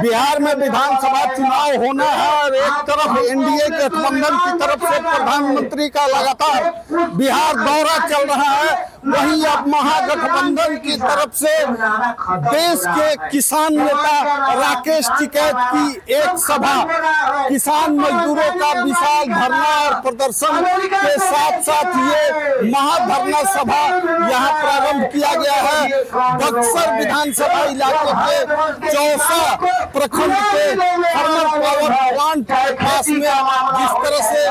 बिहार में विधानसभा चुनाव होना है और एक तरफ एनडीए गठबंधन की तरफ से प्रधानमंत्री का लगातार बिहार दौरा चल रहा है, वहीं अब महागठबंधन की तरफ से देश के किसान नेता राकेश टिकैत की एक सभा, किसान मजदूरों का विशाल धरना और प्रदर्शन के साथ साथ ये महाधरना सभा यहाँ प्रारंभ किया गया है। बक्सर विधानसभा इलाके के चौसा प्रखंड के थर्मल पावर प्लांट के पास में जिस तरह से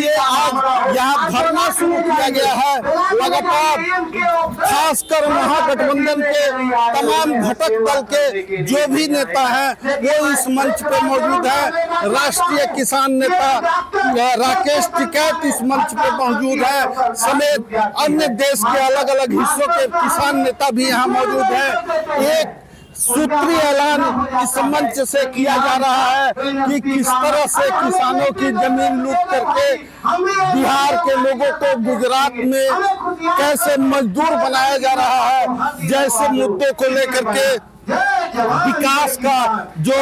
ये आज यहाँ धरना शुरू किया गया है, लगातार खासकर महागठबंधन के तमाम घटक दल के जो भी नेता हैं वो इस मंच पे मौजूद है। राष्ट्रीय किसान नेता राकेश टिकैत इस मंच पे मौजूद है, समेत अन्य देश के अलग अलग हिस्सों के किसान नेता भी यहाँ मौजूद है। एक सूत्रीय ऐलान इस मंच से किया जा रहा है कि किस तरह से किसानों की जमीन लूट करके बिहार के लोगों को गुजरात में कैसे मजदूर बनाया जा रहा है, जैसे मुद्दों को लेकर के विकास का जो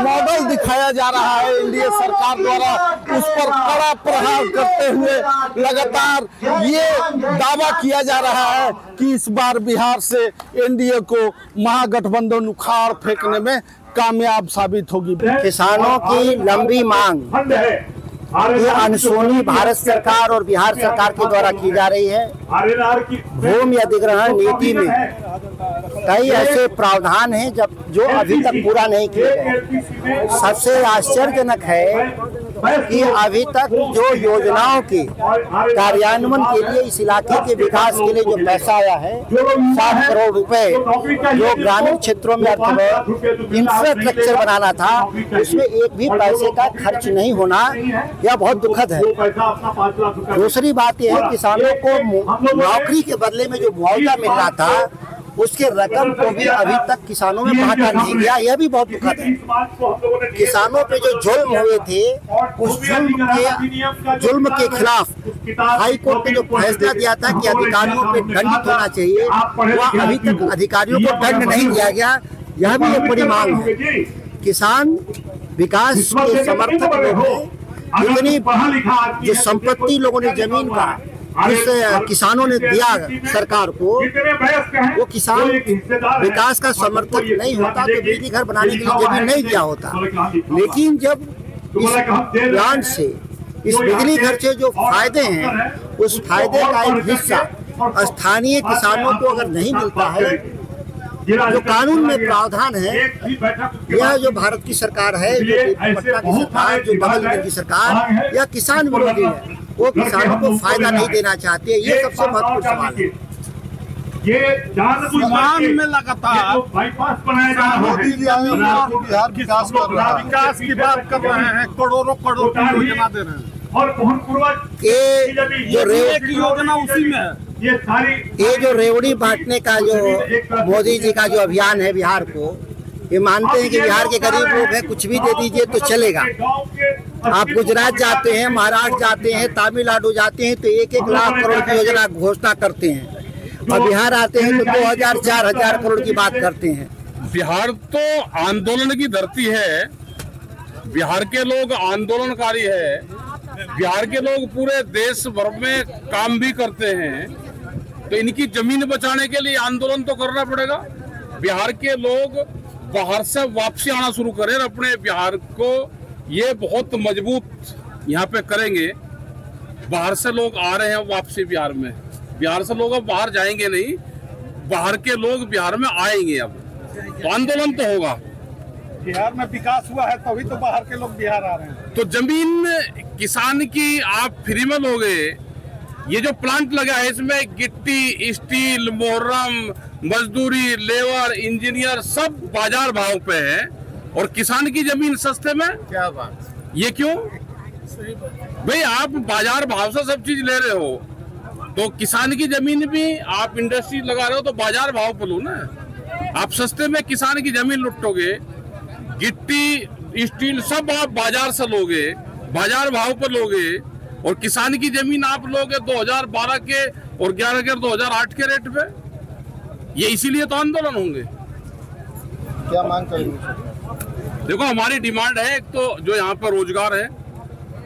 मॉडल दिखाया जा रहा है एनडीए सरकार द्वारा, उस पर कड़ा प्रहार करते हुए लगातार ये दावा किया जा रहा है कि इस बार बिहार से एनडीए को महागठबंधन उखाड़ फेंकने में कामयाब साबित होगी। किसानों की लंबी मांग ये अनसुनी भारत सरकार और बिहार सरकार के द्वारा की जा रही है। भूमि अधिग्रहण नीति में कई ऐसे प्रावधान हैं जो अभी तक पूरा नहीं किए गए। सबसे आश्चर्यजनक है कि अभी तक जो योजनाओं के कार्यान्वयन के लिए इस इलाके के विकास के लिए जो पैसा आया है 7 करोड़ रुपए, जो ग्रामीण क्षेत्रों में इंफ्रास्ट्रक्चर बनाना था, उसमें एक भी पैसे का खर्च नहीं होना, यह बहुत दुखद है। दूसरी बात यह है, किसानों को नौकरी के बदले में जो मुआवजा मिल रहा था उसके रकम को भी अभी तक किसानों में बांटा नहीं गया, यह भी बहुत दुखद है। किसानों पे जो जुल्म हुए थे, उस जुल्म के खिलाफ हाई कोर्ट ने जो फैसला दिया था कि अधिकारियों पे दंडित होना चाहिए, वह अभी तक अधिकारियों को दंड नहीं दिया गया, यह भी एक बड़ी मांग है। किसान विकास के समर्थक लोग इतनी जो संपत्ति लोगों ने जमीन का जिस किसानों ने दिया सरकार को, वो किसान विकास का समर्थक नहीं होता तो बिजली घर बनाने के लिए जमीन नहीं दिया होता। लेकिन जब इस प्लांट से, इस बिजली घर से जो फायदे हैं, उस फायदे का एक हिस्सा स्थानीय किसानों को अगर नहीं मिलता है, जो कानून में प्रावधान है, यह जो भारत की सरकार है, जो पटना की सरकार, जो बगल की सरकार, यह किसान विरोधी है, वो किसानों को फायदा नहीं देना चाहते। ये सबसे महत्वपूर्ण सवाल है। ये में लगातार मोदी जी बिहार विकास की बात कर रहे हैं, करोड़ों करोड़ की योजना दे रहे हैं और जो योजना उसी में है। ये जो रेवड़ी बांटने का जो मोदी जी का जो अभियान है बिहार को, ये मानते हैं कि बिहार के गरीब लोग हैं, कुछ भी दे दीजिए तो चलेगा। आप गुजरात जाते हैं, महाराष्ट्र जाते हैं, तमिलनाडु जाते हैं तो 1-1 लाख करोड़ की योजना घोषणा करते हैं, और बिहार आते हैं तो 2000-4000 करोड़ की बात करते हैं। बिहार तो आंदोलन की धरती है, बिहार के लोग आंदोलनकारी है, बिहार के लोग पूरे देश भर में काम भी करते हैं, तो इनकी जमीन बचाने के लिए आंदोलन तो करना पड़ेगा। बिहार के लोग बाहर से वापसी आना शुरू करें, अपने बिहार को ये बहुत मजबूत यहाँ पे करेंगे। बाहर से लोग आ रहे हैं वापसी बिहार में, बिहार से लोग अब बाहर जाएंगे नहीं, बाहर के लोग बिहार में आएंगे। अब तो आंदोलन तो होगा। बिहार में विकास हुआ है तभी तो बाहर के लोग बिहार आ रहे हैं। तो जमीन किसान की आप फ्री में लोगे। ये जो प्लांट लगा है इसमें गिट्टी, स्टील, मोहर्रम, मजदूरी, लेबर, इंजीनियर सब बाजार भाव पे है, और किसान की जमीन सस्ते में। क्या बात, ये क्यों भाई? आप बाजार भाव से सब चीज ले रहे हो, तो किसान की जमीन भी आप इंडस्ट्री लगा रहे हो तो बाजार भाव पे लो ना। आप सस्ते में किसान की जमीन लुटोगे, गिट्टी, स्टील सब आप बाजार से लोगे, बाजार भाव पर लोगे, और किसान की जमीन आप लोगे 2012 के और 11 के 2008 के रेट पे। ये इसीलिए तो आंदोलन होंगे। क्या मांग करेंगे? देखो, हमारी डिमांड है, एक तो जो यहाँ पर रोजगार है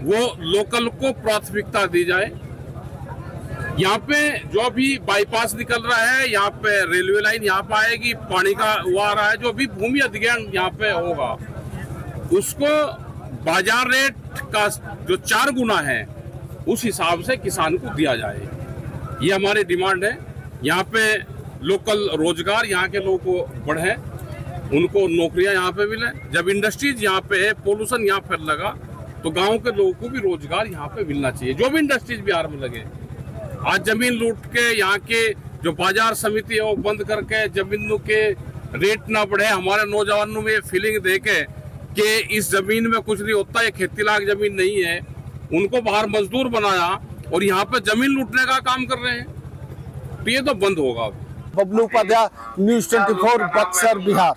वो लोकल को प्राथमिकता दी जाए। यहाँ पे जो अभी बाईपास निकल रहा है, यहाँ पे रेलवे लाइन यहाँ पे आएगी, पानी का वो आ रहा है, जो अभी भूमि अधिग्रहण यहाँ पे होगा उसको बाजार रेट का जो 4 गुना है उस हिसाब से किसान को दिया जाए। ये हमारी डिमांड है। यहाँ पे लोकल रोजगार यहाँ के लोगों को बढ़े, उनको नौकरियां यहाँ पे मिले। जब इंडस्ट्रीज यहाँ पे है, पोल्यूशन यहाँ पर लगा, तो गांव के लोगों को भी रोजगार यहाँ पे मिलना चाहिए। जो भी इंडस्ट्रीज बिहार में लगे, आज जमीन लूट के यहाँ के जो बाजार समिति है वो बंद करके जमीनों के रेट ना बढ़े। हमारे नौजवानों में ये फीलिंग देके कि इस जमीन में कुछ नहीं होता, ये खेती लायक जमीन नहीं है, उनको बाहर मजदूर बनाया और यहाँ पे जमीन लूटने का काम कर रहे हैं, तो ये तो बंद होगा। बबलू उपाध्याय, न्यूज़ 24 बक्सर, बिहार।